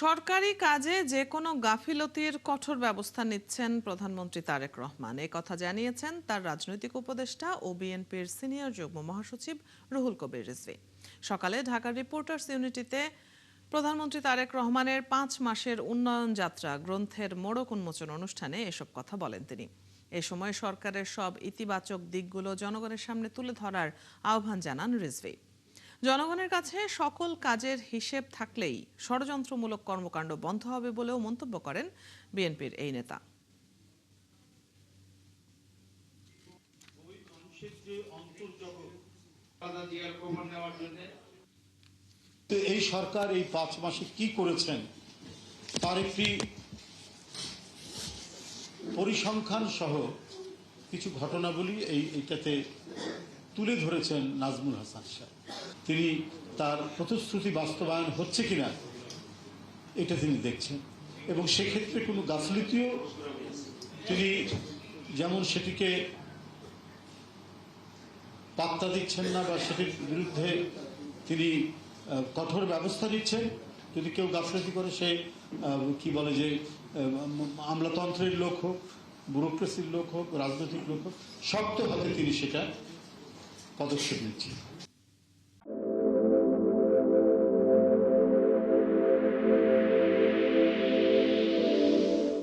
সরকারি কাজে যে কোনো গাফিলতির কঠোর ব্যবস্থা নিচ্ছেন প্রধানমন্ত্রী তারেক রহমান। এই কথা জানিয়েছেন তার রাজনৈতিক উপদেষ্টা ও বিএনপির সিনিয়র যুগ্ম মহাসচিব রুহুল কবির রিজভী। সকালে ঢাকার রিপোর্টার্স ইউনিটিতে প্রধানমন্ত্রী তারেক রহমানের 5 মাসের উন্নয়ন যাত্রা গ্রন্থের মোড়ক উন্মোচন অনুষ্ঠানে এসব কথা বলেন তিনি। এ সময় সরকারের সব ইতিবাচক দিকগুলো জনগণের সামনে তুলে ধরার আহ্বান জানান রিজভী। জনগণের কাছে সকল কাজের হিসেব থাকলেই ষড়যন্ত্রমূলক কর্মকাণ্ড বন্ধ হবে বলেও মন্তব্য করেন বিএনপির এই নেতা। এই সরকার এই 5 মাসে কি করেছেন তার একটি পরিসংখ্যান সহ কিছু ঘটনাবলী এইটাতে তুলে ধরেছেন নাজমুল হাসান সাহেব। তিনি তার প্রতিশ্রুতি বাস্তবায়ন হচ্ছে কিনা এটা তিনি দেখছেন, এবং সেক্ষেত্রে কোনো গাফিলতিও তিনি যেমন সেটিকে পাত্তা দিচ্ছেন না বা সেটির বিরুদ্ধে তিনি কঠোর ব্যবস্থা নিচ্ছেন। যদি কেউ গাফিলতি করে, সে কি বলে যে আমলাতন্ত্রের লোক হোক, ব্যুরোক্রেসির লোক হোক, রাজনৈতিক লোক হোক, শক্ত হাতে তিনি সেটা পদক্ষেপ নিচ্ছেন।